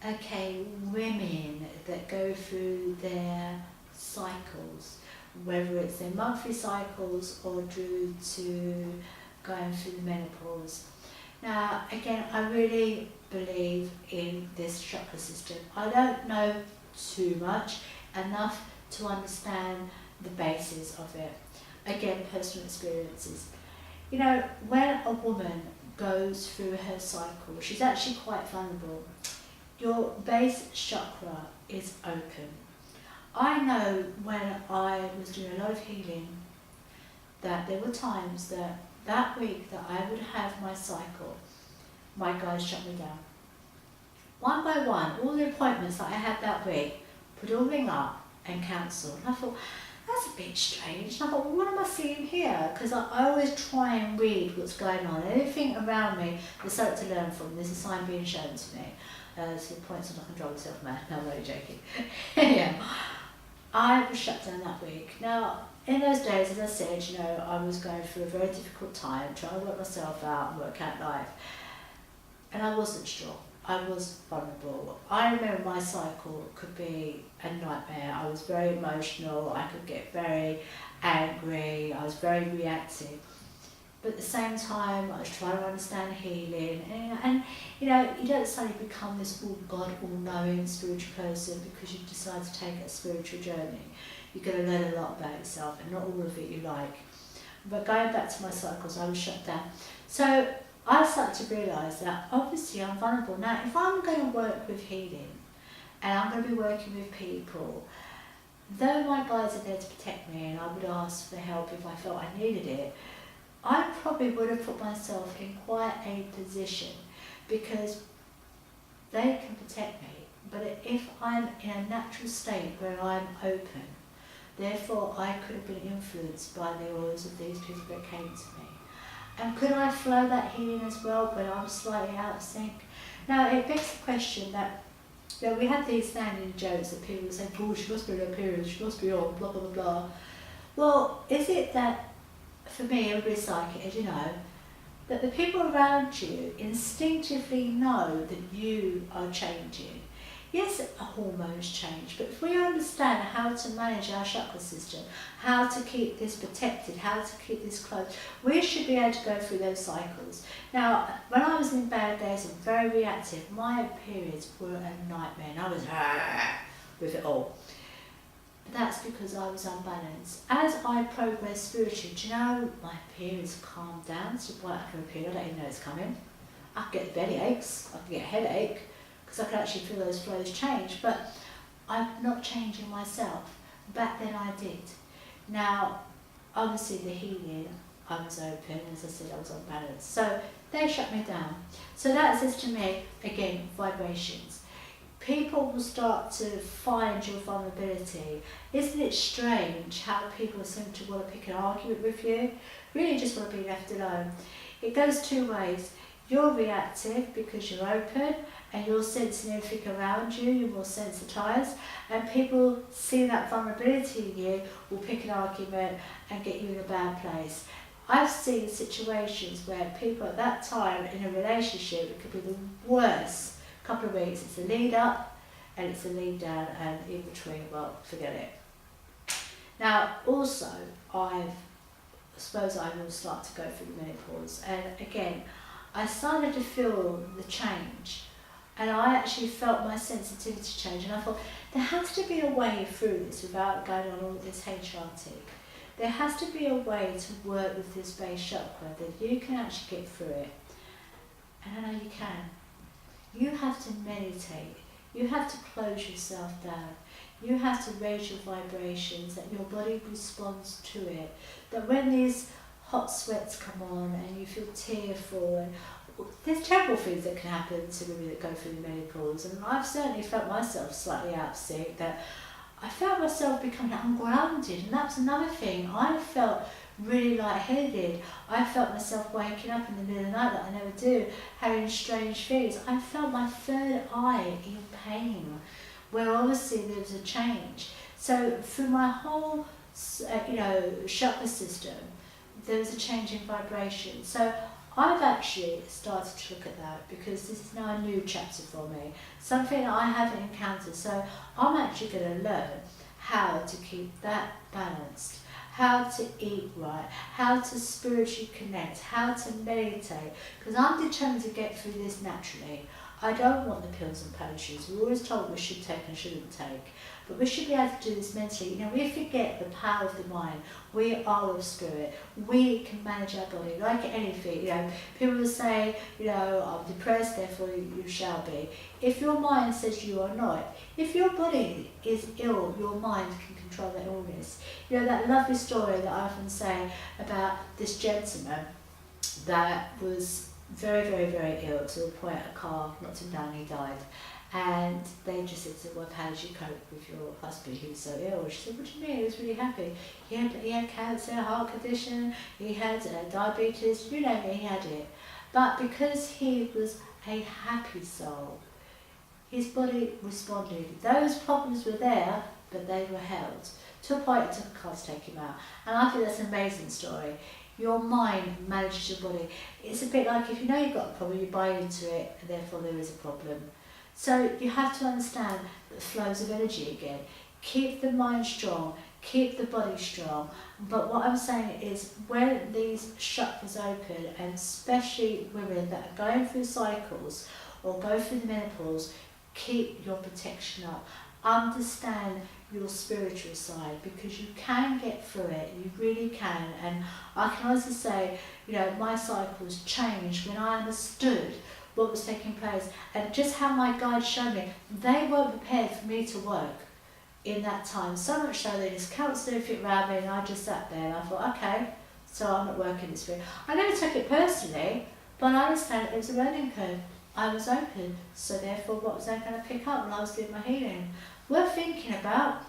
okay, women that go through their cycles, whether it's their monthly cycles or due to going through the menopause. Now, again, I really believe in this chakra system. I don't know too much, enough to understand the basis of it. Again, personal experiences. You know, when a woman goes through her cycle, she's actually quite vulnerable. Your base chakra is open. I know when I was doing a lot of healing that there were times that week that I would have my cycle, my guys shut me down. One by one, all the appointments that I had that week would all ring up and cancel. And I thought, that's a bit strange. And I thought, well, what am I seeing here? Because I always try and read what's going on. Anything around me, there's something to learn from. There's a sign being shown to me. So the points on I control myself, man. No, I'm only joking. Yeah. I was shut down that week. Now, in those days, as I said, you know, I was going through a very difficult time, trying to work myself out and work out life. And I wasn't strong. I was vulnerable. I remember my cycle could be a nightmare. I was very emotional. I could get very angry. I was very reactive. But at the same time, I was trying to understand healing. And you know, you don't suddenly become this all-God, all-knowing spiritual person because you decide to take a spiritual journey. You're going to learn a lot about yourself, and not all of it you like. But going back to my cycles, I was shut down. So I started to realise that obviously I'm vulnerable. Now, if I'm going to work with healing, and I'm going to be working with people, though my guides are there to protect me, and I would ask for help if I felt I needed it, I probably would have put myself in quite a position because they can protect me. But if I'm in a natural state where I'm open, therefore I could have been influenced by the auras of these people that came to me. And could I flow that healing as well when I'm slightly out of sync? Now, it begs the question that, you know, we have these standing jokes that people say, oh, she must be on her period, she must be on, blah, blah, blah, blah. Well, is it that, for me, everybody's psychic, as you know, that the people around you instinctively know that you are changing? Yes, hormones change, but if we understand how to manage our chakra system, how to keep this protected, how to keep this closed, we should be able to go through those cycles. Now, when I was in bad days and very reactive, my periods were a nightmare, and I was with it all. But that's because I was unbalanced. As I progressed spiritually, do you know, my periods calmed down. So right after a period, I don't even know it's coming. I could get belly aches, I could get a headache, because I could actually feel those flows change, but I'm not changing myself. Back then I did. Now, obviously the healing, I was open, as I said, I was unbalanced. So they shut me down. So that says to me, again, vibrations. People will start to find your vulnerability. Isn't it strange how people seem to want to pick an argument with you? Really just want to be left alone. It goes two ways. You're reactive because you're open and you're sensing everything around you, you're more sensitised, and people see that vulnerability in you will pick an argument and get you in a bad place. I've seen situations where people at that time in a relationship, it could be the worst couple of weeks. It's a lead up and it's a lead down, and in between, well, forget it. Now, also, I suppose I will start to go through the menopause, and again, I started to feel the change, and I actually felt my sensitivity change, and I thought, there has to be a way through this without going on all this HRT. There has to be a way to work with this base chakra that you can actually get through it. And I know you can. You have to meditate. You have to close yourself down. You have to raise your vibrations, that your body responds to it. That when these hot sweats come on and you feel tearful, and there's terrible things that can happen to women that go through the menopause, and I've certainly felt myself slightly out of sync, that I felt myself becoming ungrounded, and that's another thing. I felt really lightheaded. I felt myself waking up in the middle of the night that I never do, having strange feelings. I felt my third eye in pain, where obviously there was a change. So through my whole, chakra system, there was a change in vibration. So I've actually started to look at that because this is now a new chapter for me, something I haven't encountered. So I'm actually going to learn how to keep that balanced, how to eat right, how to spiritually connect, how to meditate, because I'm determined to get through this naturally. I don't want the pills and potions. We're always told we should take and shouldn't take, but we should be able to do this mentally. You know, we forget the power of the mind. We are of spirit. We can manage our body like anything. You know, people will say, you know, I'm depressed, therefore you shall be. If your mind says you are not, if your body is ill, your mind can control that illness. You know, that lovely story that I often say about this gentleman that was very, very, very ill to the point a car knocked him down and he died. And they just said to him, well, how did you cope with your husband? He was so ill. She said, what do you mean? He was really happy. He had cancer, heart condition, he had diabetes, you name it, he had it. But because he was a happy soul, his body responded. Those problems were there, but they were held. To a point it took a car to take him out. And I think that's an amazing story. Your mind manages your body. It's a bit like if you know you've got a problem, you buy into it, and therefore there is a problem. So you have to understand the flows of energy again. Keep the mind strong, keep the body strong. But what I'm saying is when these chakras open, and especially women that are going through cycles or go through the menopause, keep your protection up. Understand your spiritual side, because you can get through it, you really can. And I can honestly say, you know, my cycles changed when I understood what was taking place and just how my guides showed me. They weren't prepared for me to work in that time, so much so they just cancelled everything around me and I just sat there and I thought, okay, so I'm not working this way. I never took it personally, but I understand it was a learning curve. I was open, so therefore what was I going to pick up when I was doing my healing? Worth thinking about.